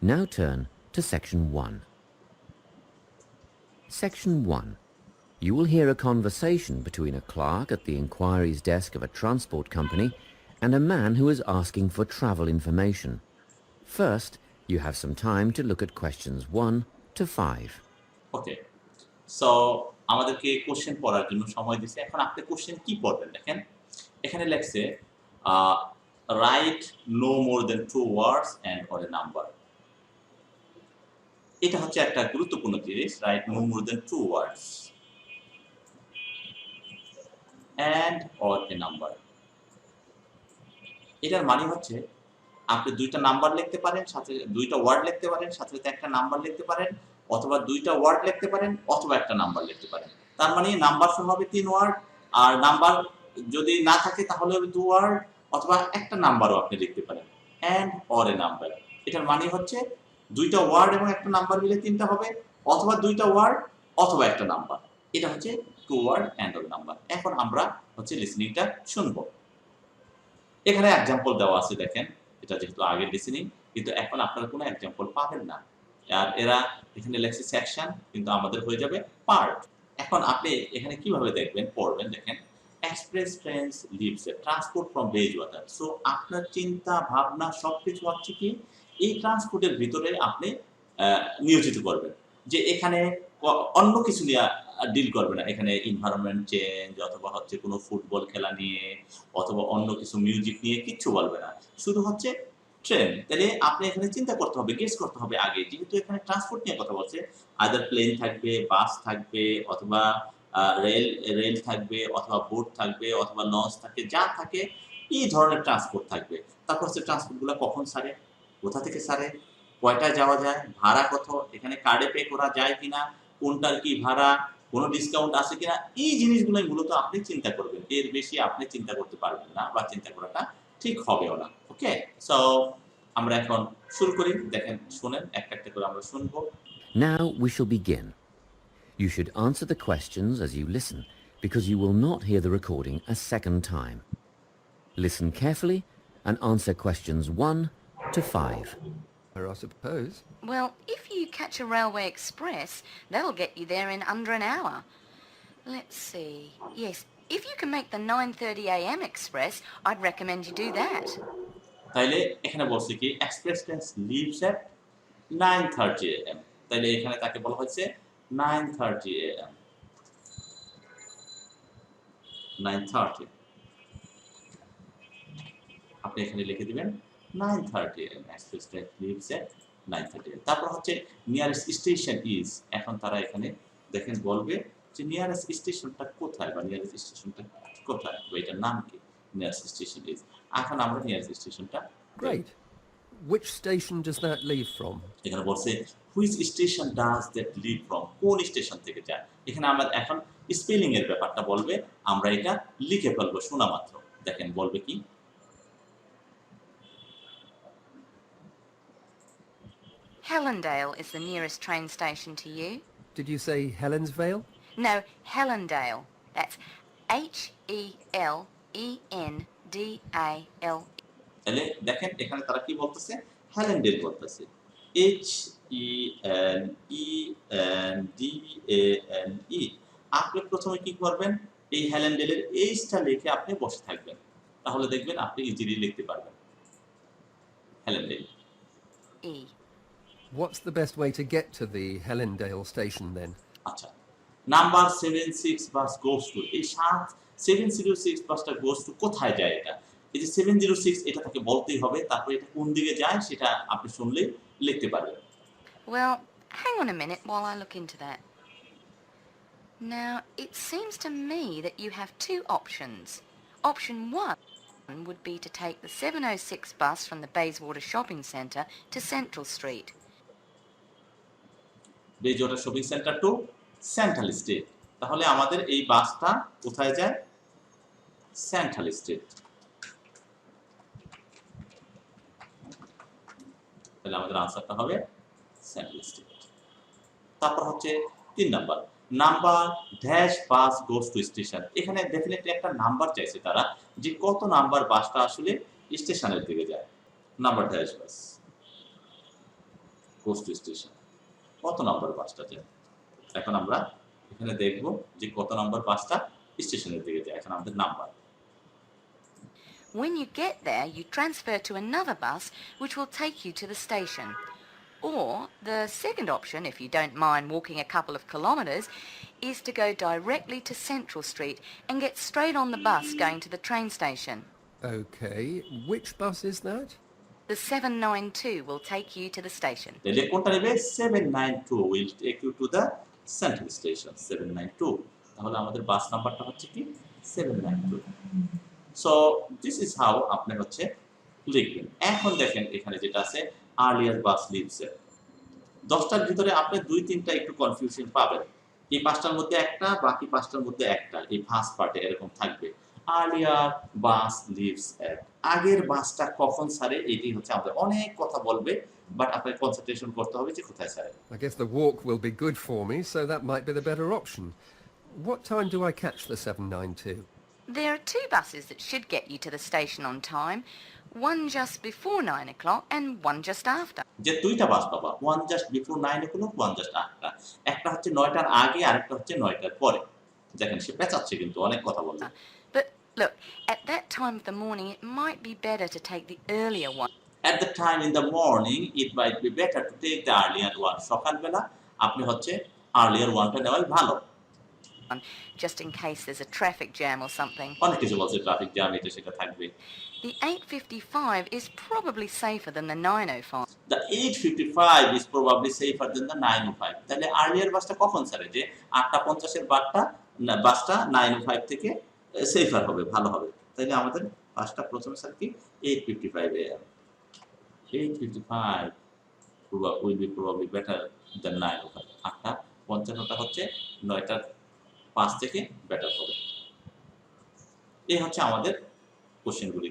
Now turn to Section 1. Section 1. You will hear a conversation between a clerk at the inquiries desk of a transport company and a man who is asking for travel information. First, you have some time to look at questions 1 to 5. Okay so আমাদেরকে question পড়ার জন্য সময় দিয়েছে। এখন আপনি question কি পড়বেন দেখেন। এখানে লেখছে write no more than 2 words and or a number. এটা হচ্ছে একটা গুরুত্বপূর্ণ জিনিস, write no more than 2 words and or a number. এটার মানে হচ্ছে আপনি 2টা নাম্বার লিখতে পারেন, সাথে 2টা ওয়ার্ড লিখতে পারেন, সাথে সাথে একটা নাম্বার লিখতে পারেন, অথবা 2টা ওয়ার্ড লিখতে পারেন, অথবা একটা নাম্বার লিখতে পারেন। তার মানে নাম্বার সহ হবে 3 ওয়ার্ড, আর নাম্বার যদি না থাকে তাহলে হবে 2 ওয়ার্ড, অথবা একটা নাম্বারও আপনি লিখতে পারেন। অ্যান্ড অর এ নাম্বার, এটার মানে হচ্ছে 2টা ওয়ার্ড এবং একটা নাম্বার মিলে 3টা হবে, অথবা 2টা ওয়ার্ড অথবা একটা নাম্বার। এটা হচ্ছে 2 ওয়ার্ড অ্যান্ড অর নাম্বার। এখন আমরা হচ্ছে লিসনিংটা শুনবো। এখানে এক্সাম্পল দেওয়া আছে দেখেন। এটা যেহেতু আগের লিসেনিং, কিন্তু এখন আপনারা কোনো এক্সাম্পল পাবেন না। আর এরা এখানে লেখছে সেকশন, কিন্তু আমাদের হয়ে যাবে পার্ট। এখন আপনি এখানে কিভাবে দেখবেন, পড়বেন দেখেন। Express trains leaves a transport from Bayswater. So আপনার চিন্তা ভাবনা সবকিছু হচ্ছে কি এই ট্রান্সপোর্টের ভিতরে আপনি নিয়োজিত করবেন। যে এখানে অন্য কিছু নিয়ে ডিল করবে না। এখানে এনভায়রনমেন্ট চেঞ্জ অথবা হচ্ছে কোনো ফুটবল খেলা নিয়ে অথবা অন্য কিছু মিউজিক নিয়ে কিচ্ছু বলবে না। শুধু হচ্ছে ট্রেন। তাহলে আপনি এখানে চিন্তা করতে হবে, গেস করতে হবে আগে। যেহেতু এখানে ট্রান্সপোর্ট নিয়ে কথা বলছে, আইদার প্লেন থাকবে, বাস থাকবে, অথবা রেল থাকবে, অথবা বোট থাকবে, অথবা লঞ্চ থাকে, যা থাকে এই ধরনের ট্রান্সপোর্ট থাকবে। তারপর হচ্ছে ট্রান্সপোর্টগুলো কখন ছাড়ে, কোথা থেকে ছাড়ে, কয়টায় যাওয়া যায়, ভাড়া কত, এখানে কার্ডে পে করা যায় কিনা, কোনটার কি ভাড়া, কোনো ডিসকাউন্ট আছে কিনা, এই জিনিসগুলোই মূলত আপনি চিন্তা করবেন। এর বেশি আপনি চিন্তা করতে পারবেন না, বা চিন্তা করাটা ঠিক হবেও না। ওকে, সো আমরা এখন শুরু করি। দেখেন, শুনেন, একটা একটা করে আমরা শুনবো। Now we shall begin. You should answer the questions as you listen, because you will not hear the recording a second time. Listen carefully and answer questions 1 to 5. I suppose. Well, if you catch a railway express, that'll get you there in under an hour. Let's see. Yes, if you can make the 9:30 a.m. express, I'd recommend you do that. তাইলে এখানে বলছে কি express train leaves at 9:30 am। তাইলে এখানে তাকে বলা হয়েছে 9:30 am। 9:30 আপনি এখানে লিখে দিবেন 9:30 am express train leaves at 9:30 am। তারপর হচ্ছে নিয়ারেস্ট স্টেশন ইজ। এখন তারা এখানে দেখেন বলবে যে নিয়ারেস্ট স্টেশনটা কোথায়, বা নিয়ারেস্ট স্টেশনটা কোথায়, বা এটার নাম কি, নিয়ারেস্ট স্টেশন ইজ। এখন আমরা নিয়ারেস্ট স্টেশনটা Great. Which station does that leave from? এখানে বলছে which station does that leave from, কোন স্টেশন থেকে যায়। এখানে আমরা এখন স্পেলিং এর ব্যাপারটা বলবে, আমরা এটা লিখে ফেলবো শোনা মাত্র। দেখেন বলবে কি, Helendale is the nearest train station to you. Did you say Helensvale? No, Helendale. That's Helendale. তাহলে দেখেন এখানে তারা কি বলতেছে, হ্যালেন্ডেল বলতেছে, HELENDALE। আপনি প্রথমে কি করবেন, এই হ্যালেন্ডেলের এইচটা লিখে আপনি বসে থাকবেন, তাহলে দেখবেন আপনি ইজিলি লিখতে পারবেন হ্যালেন্ডেল। E. What's the best way to get to the Helendale station then? আচ্ছা, নাম্বার 76 বাস গোস টু, এই 706 বাসটা গোস টু কোথায় যায়, এটা এই যে 706 এটা তাকে বলতেই হবে, তারপর এটা কোন দিকে যায় সেটা আপনি শুনলেই লিখতে পারবেন। Well, hang on a minute while I look into that. Now, it seems to me that you have two options. Option 1 would be to take the 706 bus from the Bayswater Shopping Centre to Central Street. Bayswater shopping centre to Central Street. তাহলে আমাদের এই বাসটা কোথায় যায়, central Street. তাহলে আমাদের আনসারটা হবে সেন্ট্রাল স্ট্রিট। তারপর হচ্ছে 3 number, number dash bus goes to station. এখানে ডেফিনেটলি একটা নাম্বার চাইছে তারা, যে কত নাম্বার বাসটা আসলে স্টেশনের দিকে যায়। Number dash bus, goes to station. কত নম্বর বাসটা যায়? এখন আমরা এখানে দেখব যে কত নম্বর বাসটা স্টেশনের দিকে যায়। এখন আমাদের number. When you get there, you transfer to another bus which will take you to the station. Or the second option, if you don't mind walking a couple of kilometres, is to go directly to Central Street and get straight on the bus going to the train station. Okay, which bus is that? The 792 will take you to the station. তাহলে কোনটা নেবে? 792 will take you to the central station. 792. তাহলে আমাদের বাস নাম্বারটা হচ্ছে কি? 792. So this is how আপনি হচ্ছে লিখবেন। এখন দেখেন এখানে যেটা আছে আর্লিয়ার বাস লিভস এ 10টার ভিতরে আপনি 2-3টা একটু কনফিউশন পাবেন। এই 5টার মধ্যে একটা, বাকি 5টার মধ্যে একটা, এই ফার্স্ট পার্টে এরকম থাকবে। আর্লিয়ার বাস লিভস এট, আগের বাসটা কখন ছাড়ে এটি হচ্ছে আমাদের অনেক কথা বলবে, বাট আপনাকে কনসেন্ট্রেশন করতে হবে যে কোথায় ছাড়ে। I guess the walk will be good for me, so that might be the better option. What time do I catch the 792? There are two buses that should get you to the station on time, one just before 9 o'clock and one just after. যে দুইটা বাস পাবা, one just before 9 o'clock, one just after. একটা হচ্ছে 9টার আগে আর একটা হচ্ছে 9টার পরে। দেখেন সে পেঁচাচ্ছে কিন্তু অনেক কথা বলছে। But look, at that time of the morning it might be better to take the earlier one. At the time in the morning it might be better to take the earlier one. সকালবেলা আপনি হচ্ছে earlier oneটা নেওয়াই ভালো। Just in case there's a traffic jam or something. অনেক কিছু বলছে traffic jam এটা সেটা থাকবে। The 8:55 is probably safer than the 9:05. The 8:55 is probably safer than the 9:05. তাহলে earlier বাসটা কখন ছাড়ে? যে 8:50 এর বাসটা 9:05 থেকে সেফার হবে, ভালো হবে। তাহলে আমাদের বাসটা প্রথমে ছাড়ে কি 8:55 AM. 8:55 will be probably better than 9:05. 8:55টা হচ্ছে 9:05 থেকে বেটার হবে। এই হচ্ছে আমাদের কোশ্চেনগুলি।